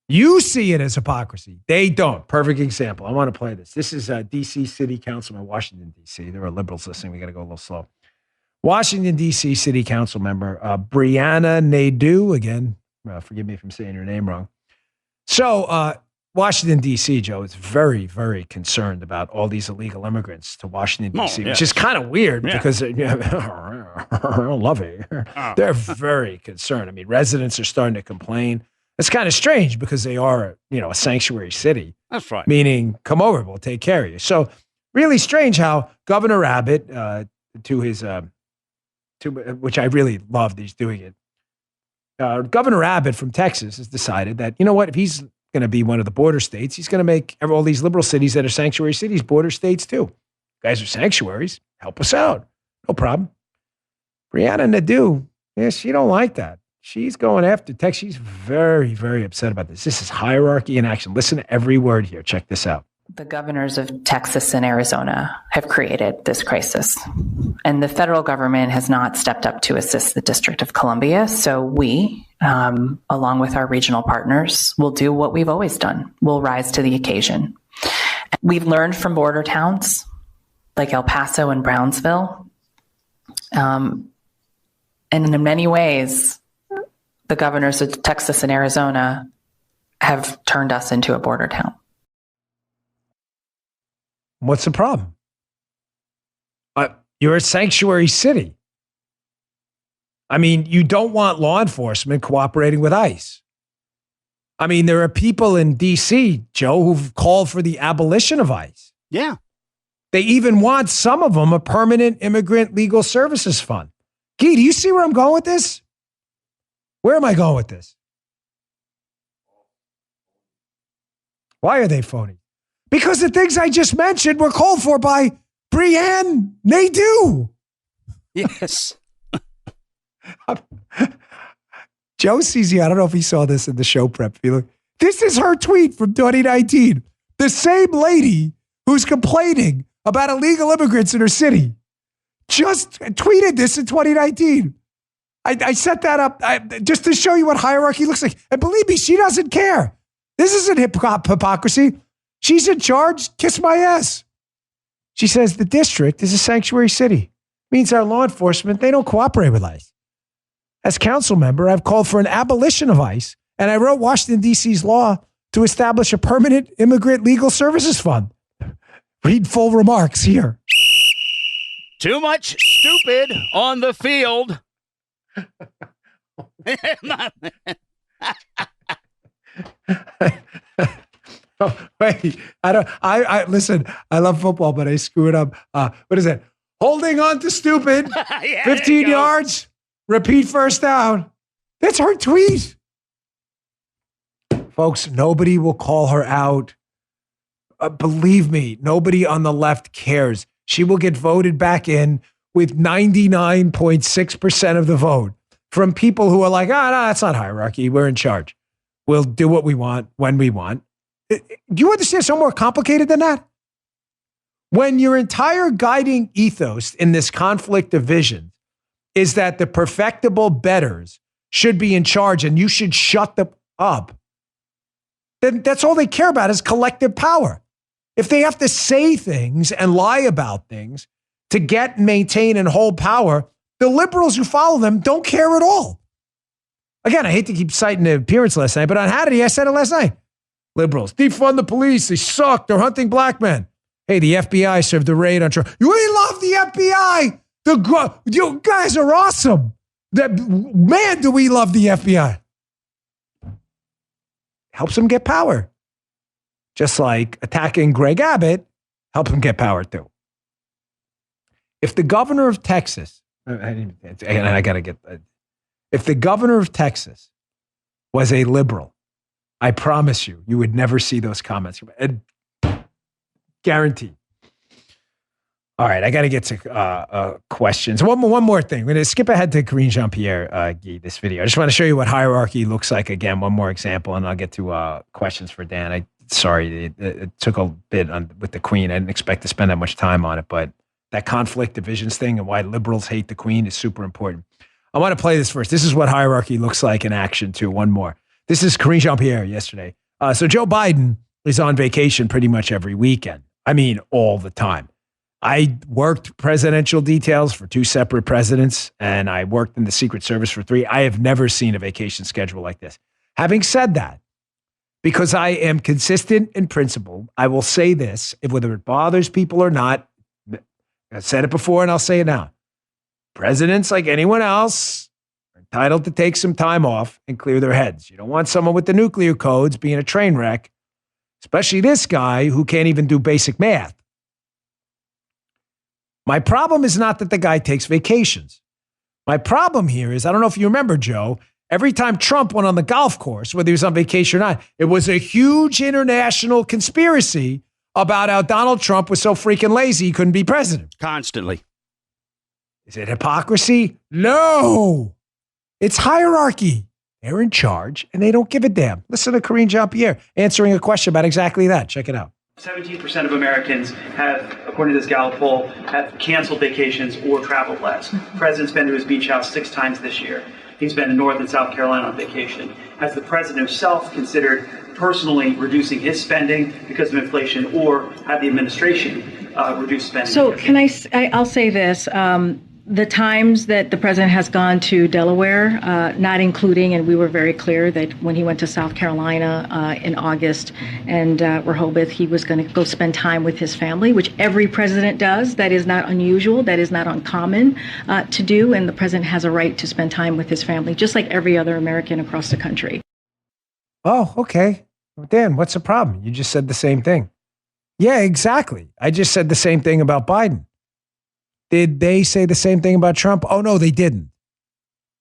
You see it as hypocrisy. They don't. Perfect example. I want to play this. This is D.C. City Councilman, Washington, D.C. There are liberals listening. We got to go a little slow. Washington, D.C. City Council member Brianna Nadeau. Again, forgive me if I'm saying your name wrong. So Washington, D.C., Joe, is very, very concerned about all these illegal immigrants to Washington, D.C., which is kind of weird because love it. They're very concerned. I mean, residents are starting to complain. It's kind of strange because they are, a sanctuary city. That's right. Meaning, come over, we'll take care of you. So really strange how Governor Abbott, which I really loved, he's doing it. Governor Abbott from Texas has decided that, if he's going to be one of the border states, he's going to make all these liberal cities that are sanctuary cities border states too. You guys are sanctuaries. Help us out. No problem. Brianna Nadeau, she don't like that. She's going after Texas. She's very, very upset about this. This is hierarchy in action. Listen to every word here. Check this out. The governors of Texas and Arizona have created this crisis, and the federal government has not stepped up to assist the District of Columbia. So we, along with our regional partners, will do what we've always done. We'll rise to the occasion. We've learned from border towns like El Paso and Brownsville. And in many ways, the governors of Texas and Arizona have turned us into a border town. What's the problem? You're a sanctuary city. I mean, you don't want law enforcement cooperating with ICE. I mean, there are people in D.C., Joe, who've called for the abolition of ICE. Yeah. They even want, some of them, a permanent immigrant legal services fund. Guy, do you see where I'm going with this? Where am I going with this? Why are they phony? Because the things I just mentioned were called for by Brianne Nadeau. Yes. Joe Cizzi, I don't know if he saw this in the show prep. This is her tweet from 2019. The same lady who's complaining about illegal immigrants in her city just tweeted this in 2019. I set that up just to show you what hierarchy looks like. And believe me, she doesn't care. This isn't hypocrisy. She's in charge. Kiss my ass. She says the district is a sanctuary city. Means our law enforcement, they don't cooperate with ICE. As council member, I've called for an abolition of ICE, and I wrote Washington, D.C.'s law to establish a permanent immigrant legal services fund. Read full remarks here. Too much stupid on the field. Oh, wait, I listen, I love football, but I screw it up. What is it? Holding on to stupid, yeah, 15 yards, repeat first down. That's her tweet. Folks, nobody will call her out. Believe me, nobody on the left cares. She will get voted back in with 99.6% of the vote from people who are like, no, that's not hierarchy. We're in charge. We'll do what we want when we want. Do you understand something more complicated than that? When your entire guiding ethos in this conflict of vision is that the perfectible betters should be in charge and you should shut them up, then that's all they care about is collective power. If they have to say things and lie about things to get, maintain, and hold power, the liberals who follow them don't care at all. Again, I hate to keep citing the appearance last night, but on Hannity, I said it last night. Liberals, defund the police. They suck. They're hunting black men. Hey, the FBI served a raid on Trump. We love the FBI. You guys are awesome. Man, do we love the FBI. Helps them get power. Just like attacking Greg Abbott helps him get power too. If the governor of Texas, if the governor of Texas was a liberal, I promise you, you would never see those comments. Guaranteed. All right, I got to get to questions. One more thing. We're going to skip ahead to Karine Jean-Pierre, Guy, this video. I just want to show you what hierarchy looks like. Again, one more example, and I'll get to questions for Dan. Sorry, it took a bit with the Queen. I didn't expect to spend that much time on it, but that conflict divisions thing and why liberals hate the Queen is super important. I want to play this first. This is what hierarchy looks like in action, too. One more. This is Karine Jean-Pierre yesterday. So Joe Biden is on vacation pretty much every weekend. I mean, all the time. I worked presidential details for 2 separate presidents, and I worked in the Secret Service for 3. I have never seen a vacation schedule like this. Having said that, because I am consistent in principle, I will say this, whether it bothers people or not. I said it before and I'll say it now. Presidents, like anyone else, are entitled to take some time off and clear their heads. You don't want someone with the nuclear codes being a train wreck, especially this guy who can't even do basic math. My problem is not that the guy takes vacations. My problem here is, I don't know if you remember, Joe, every time Trump went on the golf course, whether he was on vacation or not, it was a huge international conspiracy about how Donald Trump was so freaking lazy he couldn't be president. Constantly. Is it hypocrisy? No. It's hierarchy. They're in charge and they don't give a damn. Listen to Karine Jean-Pierre answering a question about exactly that. Check it out. 17% of Americans have, according to this Gallup poll, have canceled vacations or traveled less. The president's been to his beach house 6 times this year. He's been to North and South Carolina on vacation. Has the president himself considered personally reducing his spending because of inflation, or have the administration reduce spending? So I'll say this. The times that the president has gone to Delaware, not including, and we were very clear that when he went to South Carolina in August and Rehoboth, he was going to go spend time with his family, which every president does. That is not unusual. That is not uncommon to do. And the president has a right to spend time with his family, just like every other American across the country. Oh, okay. Dan, what's the problem? You just said the same thing. Yeah, exactly. I just said the same thing about Biden. Did they say the same thing about Trump? Oh, no, they didn't.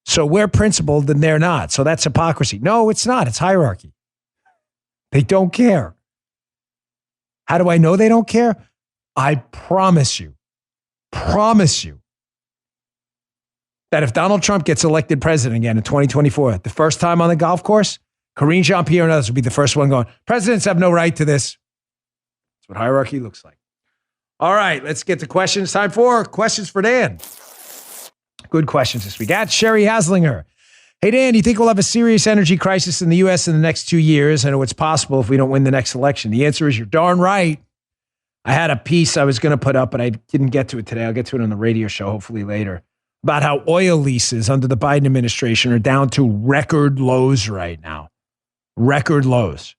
So we're principled and they're not. So that's hypocrisy. No, it's not. It's hierarchy. They don't care. How do I know they don't care? I promise you that if Donald Trump gets elected president again in 2024, the first time on the golf course, Karine Jean-Pierre and others will be the first one going, presidents have no right to this. That's what hierarchy looks like. All right, let's get to questions. Time for questions for Dan. Good questions this week. At Sherry Haslinger. Hey, Dan, do you think we'll have a serious energy crisis in the U.S. in the next 2 years? I know it's possible if we don't win the next election. The answer is you're darn right. I had a piece I was going to put up, but I didn't get to it today. I'll get to it on the radio show, hopefully later, about how oil leases under the Biden administration are down to record lows right now. Record lows.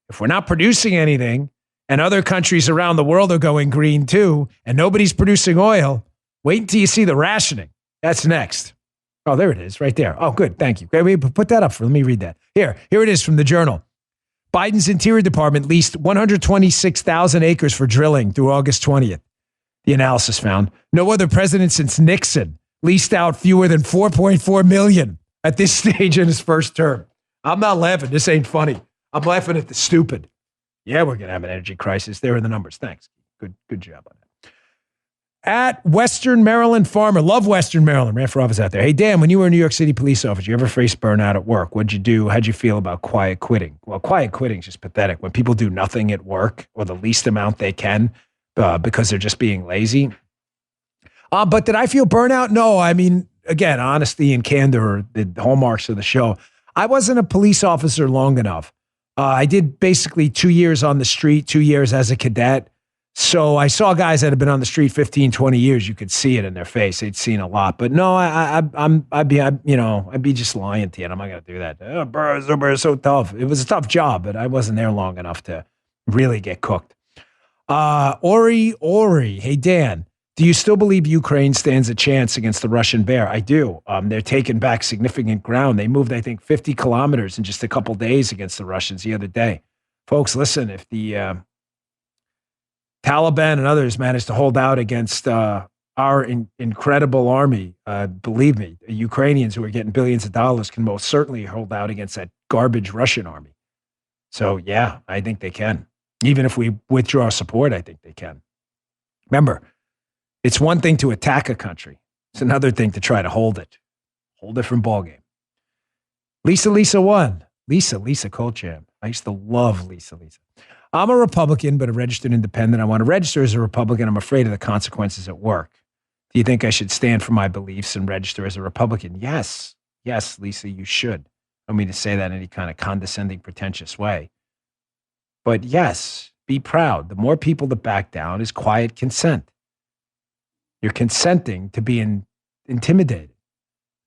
If we're not producing anything and other countries around the world are going green too, and nobody's producing oil, wait until you see the rationing. That's next. Oh, there it is right there. Oh, good. Thank you. Okay, we put that up. Let me read that. Here it is from the Journal. Biden's Interior Department leased 126,000 acres for drilling through August 20th. The analysis found no other president since Nixon leased out fewer than 4.4 million at this stage in his first term. I'm not laughing. This ain't funny. I'm laughing at the stupid. Yeah, we're going to have an energy crisis. There are the numbers. Thanks. Good job on that. At Western Maryland Farmer. Love Western Maryland. Ran for office out there. Hey, Dan, when you were a New York City police officer, you ever face burnout at work? What'd you do? How'd you feel about quiet quitting? Well, quiet quitting is just pathetic. When people do nothing at work or the least amount they can because they're just being lazy. But did I feel burnout? No. I mean, again, honesty and candor are the hallmarks of the show. I wasn't a police officer long enough. I did basically 2 years on the street, 2 years as a cadet. So I saw guys that had been on the street 15, 20 years. You could see it in their face. They'd seen a lot. But no, I'd be just lying to you. And I'm not going to do that. It's so tough. It was a tough job, but I wasn't there long enough to really get cooked. Ori. Hey, Dan, do you still believe Ukraine stands a chance against the Russian bear? I do. They're taking back significant ground. They moved, I think, 50 kilometers in just a couple days against the Russians the other day. Folks, listen, if the Taliban and others managed to hold out against our incredible army, believe me, Ukrainians who are getting billions of dollars can most certainly hold out against that garbage Russian army. So, yeah, I think they can. Even if we withdraw support, I think they can. Remember, it's one thing to attack a country. It's another thing to try to hold it. Whole different ballgame. Lisa won. Lisa Colcham. I used to love Lisa. I'm a Republican, but a registered independent. I want to register as a Republican. I'm afraid of the consequences at work. Do you think I should stand for my beliefs and register as a Republican? Yes, Lisa, you should. I don't mean to say that in any kind of condescending, pretentious way. But yes, be proud. The more people that back down is quiet consent. You're consenting to being intimidated.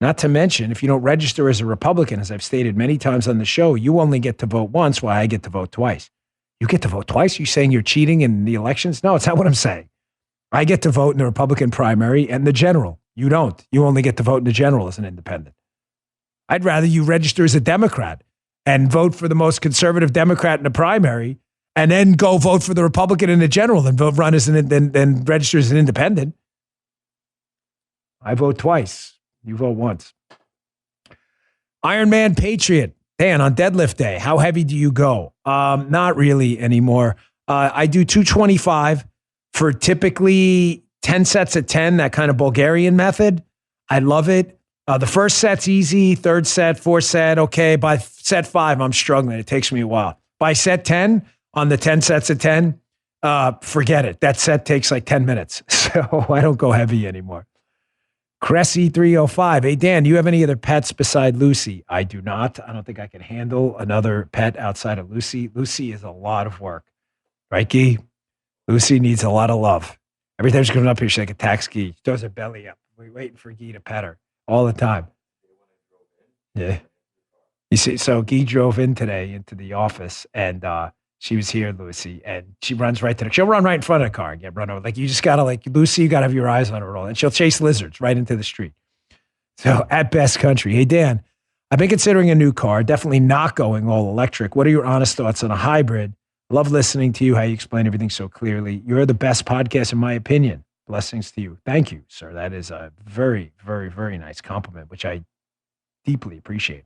Not to mention, if you don't register as a Republican, as I've stated many times on the show, you only get to vote once while I get to vote twice. You get to vote twice? You saying you're cheating in the elections? No, it's not what I'm saying. I get to vote in the Republican primary and the general. You don't. You only get to vote in the general as an independent. I'd rather you register as a Democrat and vote for the most conservative Democrat in the primary and then go vote for the Republican in the general and run as then register as an independent. I vote twice. You vote once. Iron Man Patriot. Dan, on deadlift day, how heavy do you go? Not really anymore. I do 225 for typically 10 sets of 10, that kind of Bulgarian method. I love it. The first set's easy, third set, fourth set, okay. By set 5, I'm struggling. It takes me a while. By set 10, on the 10 sets of 10, forget it. That set takes like 10 minutes. So I don't go heavy anymore. Cressy 305. Hey, Dan, do you have any other pets beside Lucy? I do not. I don't think I can handle another pet outside of Lucy. Lucy is a lot of work. Right, Guy? Lucy needs a lot of love. Every time she comes up here, she's like a tax Guy. She throws her belly up. We're waiting for Guy to pet her all the time. Yeah. You see, so Guy drove in today into the office and she was here, Lucy, and she runs right to she'll run right in front of the car and get run over. Like, you just got to, Lucy, you got to have your eyes on her all. And she'll chase lizards right into the street. So, at best country. Hey, Dan, I've been considering a new car, definitely not going all electric. What are your honest thoughts on a hybrid, I love listening to you, how you explain everything so clearly. You're the best podcast, in my opinion. Blessings to you. Thank you, sir. That is a very, very, very nice compliment, which I deeply appreciate.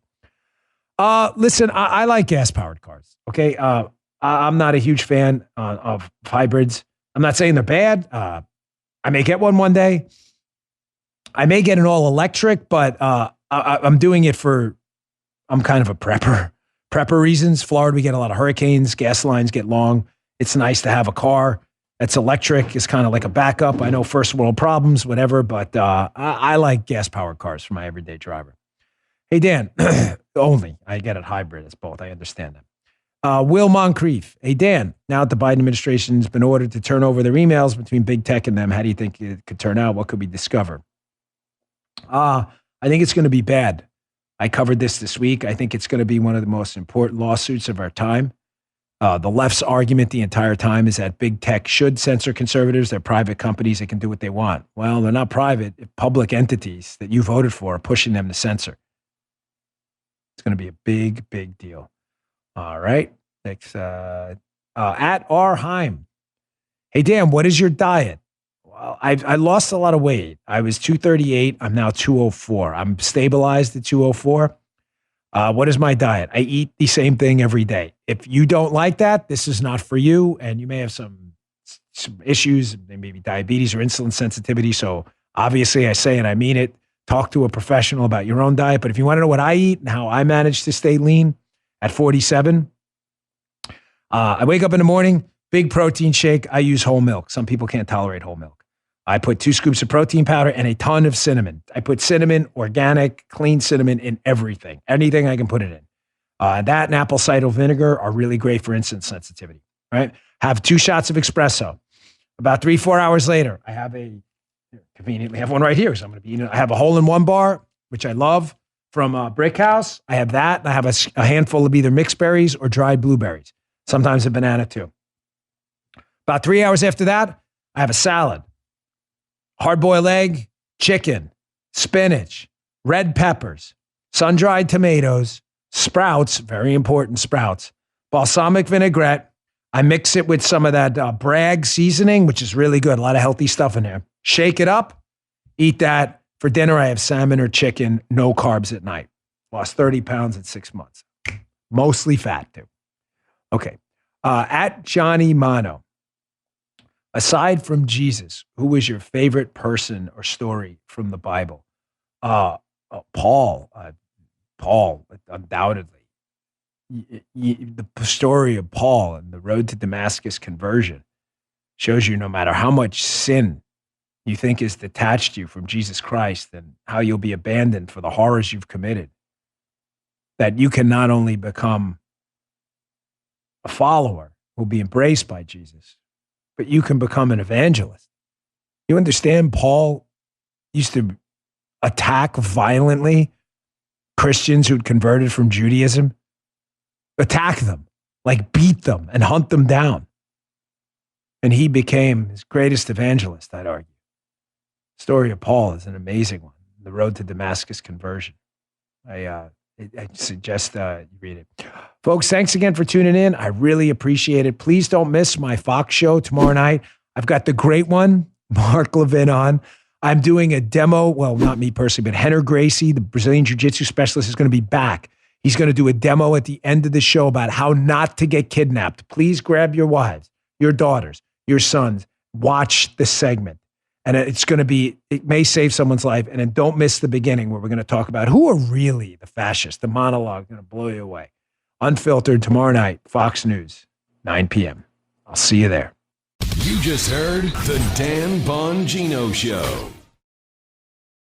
Listen, I like gas-powered cars, okay? I'm not a huge fan of hybrids. I'm not saying they're bad. I may get one day. I may get an all-electric, but I'm doing it I'm kind of a prepper reasons. Florida, we get a lot of hurricanes. Gas lines get long. It's nice to have a car that's electric. It's kind of like a backup. I know first world problems, whatever, but I like gas-powered cars for my everyday driver. Hey, Dan, only. I get it hybrid. It's both. I understand that. Will Moncrief. Hey, Dan, now that the Biden administration has been ordered to turn over their emails between big tech and them, how do you think it could turn out? What could we discover? I think it's going to be bad. I covered this week. I think it's going to be one of the most important lawsuits of our time. The left's argument the entire time is that big tech should censor conservatives. They're private companies that can do what they want. Well, they're not private. Public entities that you voted for are pushing them to censor. It's going to be a big, big deal. All right. Next, at R. Heim. Hey, Dan, what is your diet? Well, I lost a lot of weight. I was 238. I'm now 204. I'm stabilized at 204. What is my diet? I eat the same thing every day. If you don't like that, this is not for you. And you may have some issues, maybe diabetes or insulin sensitivity. So obviously I say, and I mean it, talk to a professional about your own diet. But if you want to know what I eat and how I manage to stay lean at 47, I wake up in the morning, big protein shake. I use whole milk. Some people can't tolerate whole milk. I put 2 scoops of protein powder and a ton of cinnamon. I put cinnamon, organic, clean cinnamon in everything. Anything I can put it in. That and apple cider vinegar are really great for insulin sensitivity, right? Have 2 shots of espresso. About 3-4 hours later, I have conveniently have one right here. So I'm going to be eating. I have a hole-in-one bar, which I love, from Brick House. I have that. And I have a handful of either mixed berries or dried blueberries. Sometimes a banana too. About 3 hours after that, I have a salad. Hard-boiled egg, chicken, spinach, red peppers, sun-dried tomatoes, sprouts, very important sprouts, balsamic vinaigrette. I mix it with some of that Bragg seasoning, which is really good. A lot of healthy stuff in there. Shake it up, eat that. For dinner, I have salmon or chicken, no carbs at night. Lost 30 pounds in 6 months. Mostly fat, too. Okay. At Johnny Mano. Aside from Jesus, who was your favorite person or story from the Bible? Paul, undoubtedly. The story of Paul and the road to Damascus conversion shows you no matter how much sin you think is detached you from Jesus Christ and how you'll be abandoned for the horrors you've committed, that you can not only become a follower who will be embraced by Jesus, but you can become an evangelist. You understand Paul used to attack violently Christians who'd converted from Judaism, attack them, like beat them and hunt them down. And he became his greatest evangelist, I'd argue. The story of Paul is an amazing one. The road to Damascus conversion. I suggest you read it. Folks, thanks again for tuning in. I really appreciate it. Please don't miss my Fox show tomorrow night. I've got the great one, Mark Levin, on. I'm doing a demo. Well, not me personally, but Henner Gracie, the Brazilian Jiu-Jitsu specialist, is going to be back. He's going to do a demo at the end of the show about how not to get kidnapped. Please grab your wives, your daughters, your sons. Watch the segment. And it may save someone's life. And then don't miss the beginning where we're going to talk about who are really the fascists. The monologue going to blow you away. Unfiltered tomorrow night, Fox News, 9 p.m. I'll see you there. You just heard The Dan Bongino Show.